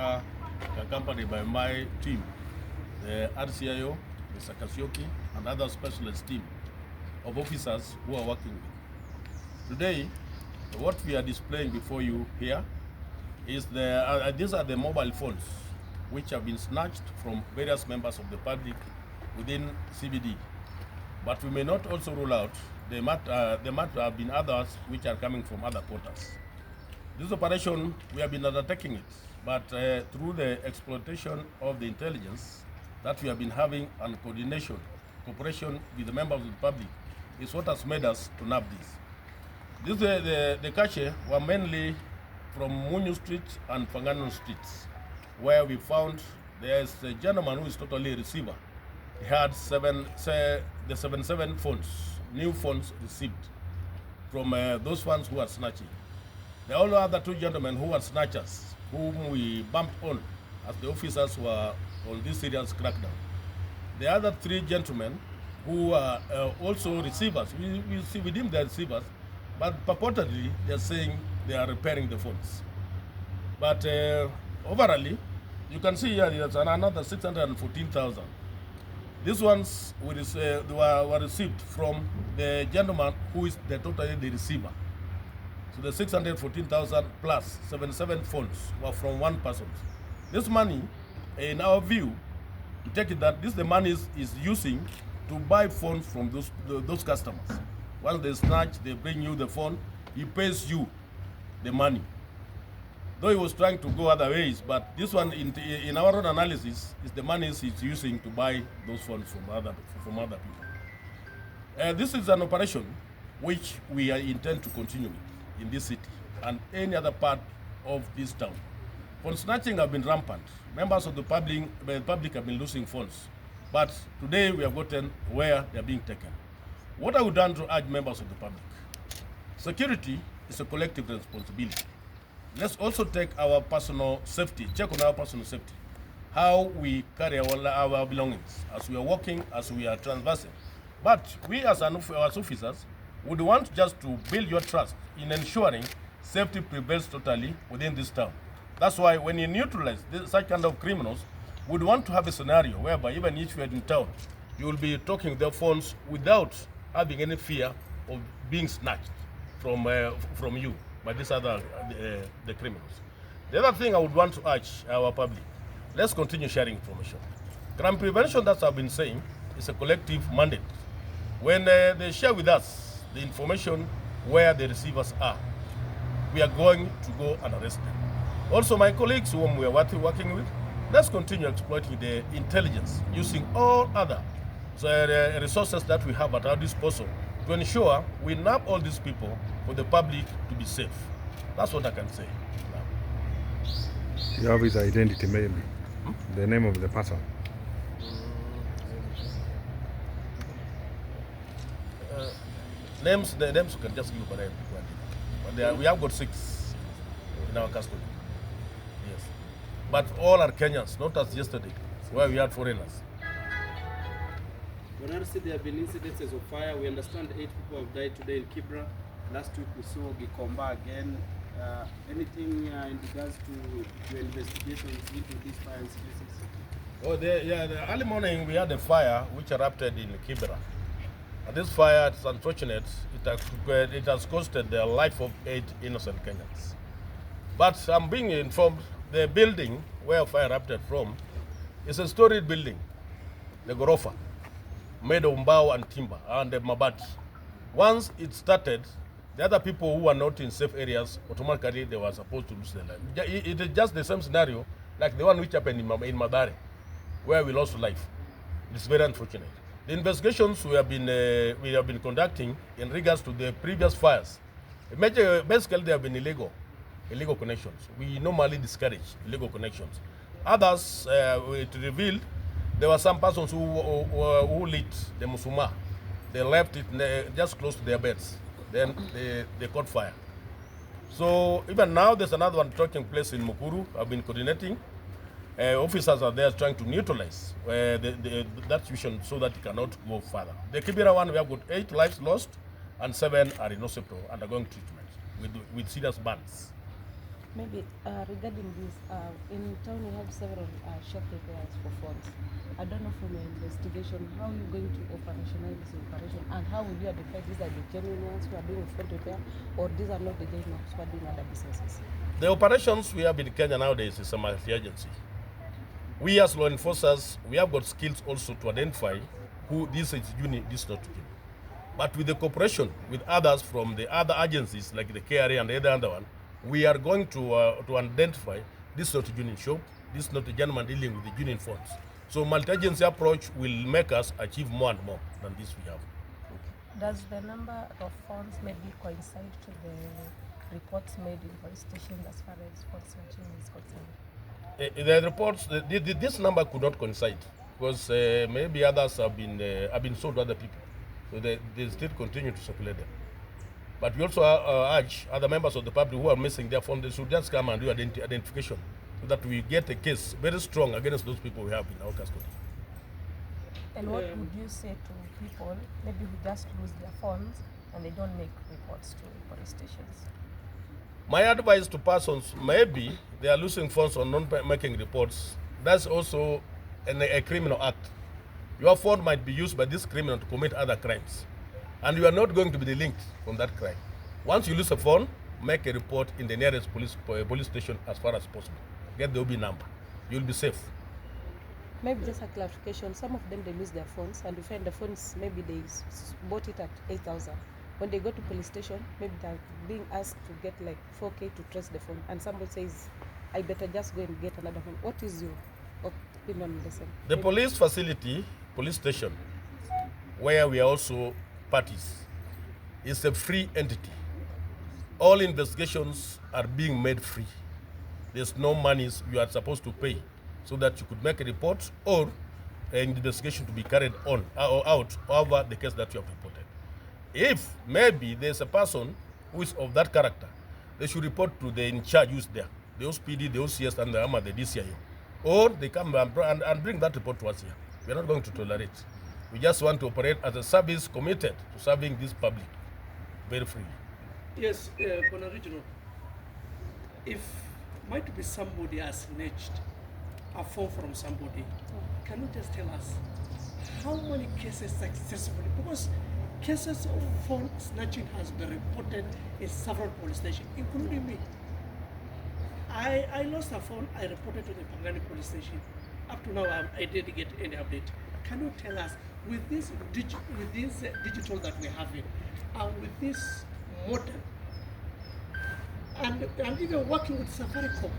are accompanied by my team, the RCIO, Mr. Kasioki, and other specialist team of officers who are working with. Today, what we are displaying before you here is these are the mobile phones which have been snatched from various members of the public within CBD. But we may not also rule out there might have been others which are coming from other quarters. This operation, we have been undertaking it, but through the exploitation of the intelligence that we have been having and cooperation with the members of the public is what has made us to nab this. The cache were mainly from Munyu Street and Pangano Streets, where we found there's a gentleman who is totally a receiver. He had 77 phones, new phones received from those ones who are snatching. The only other two gentlemen who were snatchers, whom we bumped on as the officers were on this serious crackdown. The other three gentlemen who are also receivers, we deem they are receivers, but purportedly they are saying they are repairing the phones. But overall, you can see here there's another 614,000. These ones were received from the gentleman who is totally the receiver. So the 614,000 plus 77 phones were from one person. This money, in our view, we take it that the money is using to buy phones from those customers. Once they snatch, they bring you the phone, he pays you the money. Though he was trying to go other ways, but this one, in our own analysis, is the money he's using to buy those phones from other people. This is an operation which we intend to continue with in this city and any other part of this town. Phone snatching have been rampant. Members of the public have been losing phones. But today we have gotten where they are being taken. What I would want to urge members of the public, security is a collective responsibility. Let's also take our personal safety, check on our personal safety, how we carry our belongings as we are walking, as we are transversing. But we as officers would want just to build your trust in ensuring safety prevails totally within this town. That's why when you neutralize such kind of criminals, we'd want to have a scenario whereby even if you are in town, you will be talking their phones without having any fear of being snatched from you by these other the criminals. The other thing I would want to urge our public, let's continue sharing information. Crime prevention, that I've been saying, is a collective mandate. When they share with us the information where the receivers are, we are going to go and arrest them. Also, my colleagues whom we are working with, let's continue exploiting the intelligence using all other resources that we have at our disposal to ensure we nab all these people for the public to be safe. That's what I can say now. You have his identity maybe? The name of the person? Names you can just give them. But we have got 6 in our custody. Yes. But all are Kenyans, not as yesterday, where we had foreigners. When I see there have been incidences of fire, we understand 8 people have died today in Kibra. Last week we saw Gikomba again. Anything in regards to investigations into these fire incidences? Oh, the early morning we had a fire which erupted in Kibra. And this fire, it's unfortunate, it has costed the life of 8 innocent Kenyans. But I'm being informed the building where fire erupted from is a storied building, the Gorofa, made of mbao and timber and mabati. Once it started, the other people who were not in safe areas, automatically they were supposed to lose their life. It is just the same scenario like the one which happened in Madare, where we lost life. It's very unfortunate. The investigations we have been conducting in regards to the previous fires, basically they have been illegal connections. We normally discourage illegal connections. Others, it revealed there were some persons who lit the musuma. They left it just close to their beds. Then they caught fire. So even now there's another one taking place in Mukuru. I've been coordinating. Officers are there trying to neutralize that situation so that it cannot go further. The Kibera one, we have got 8 lives lost and 7 are in hospital undergoing treatment with serious burns. Maybe regarding this, in town we have several shop repairs for phones. I don't know from your investigation how you're going to operationalize this operation and how will you identify these are the genuine ones who are doing phone repair or these are not the genuine ones who are doing other businesses. The operations we have in Kenya nowadays is a multi-agency. We as law enforcers, we have got skills also to identify who this is union, this is not union. But with the cooperation with others from the other agencies like the KRA and the other one, we are going to identify this is not a union shop, this is not a gentleman dealing with the union funds. So multi-agency approach will make us achieve more and more than this we have. Does the number of phones maybe coincide to the reports made in police stations as far as phone snatching is concerned? The reports, this number could not coincide because maybe others have been sold to other people. So they still continue to circulate them. But we also urge other members of the public who are missing their phone, they should just come and do identification so that we get a case very strong against those people we have in our custody. And what would you say to people maybe who just lose their phones and they don't make reports to police stations? My advice to persons, maybe they are losing phones or not making reports. That's also a criminal act. Your phone might be used by this criminal to commit other crimes. And you are not going to be linked from that crime. Once you lose a phone, make a report in the nearest police station as far as possible. Get the OB number. You'll be safe. Maybe just a clarification. Some of them, they lose their phones and you find the phones, maybe they bought it at 8,000. When they go to police station, maybe they're being asked to get like 4K to trace the phone. And somebody says, I better just go and get another phone. What is your opinion on the same? The police facility, police station, where we are also parties, is a free entity. All investigations are being made free. There's no monies you are supposed to pay so that you could make a report or an investigation to be carried on or out over the case that you have reported. If maybe there's a person who is of that character, they should report to the in charge who's there, the OSPD, the OCS, and the DCIO. Or they come and bring that report to us here. We're not going to tolerate. We just want to operate as a service committed to serving this public very freely. Yes, Bona Regional, if might be somebody has snatched a phone from somebody, can you just tell us how many cases successfully? Because cases of phone snatching has been reported in several police stations, including me. I lost a phone, I reported to the Pangani police station. Up to now, I didn't get any update. Can you tell us, with this digital that we're having, and with this modern, and even working with Safaricom,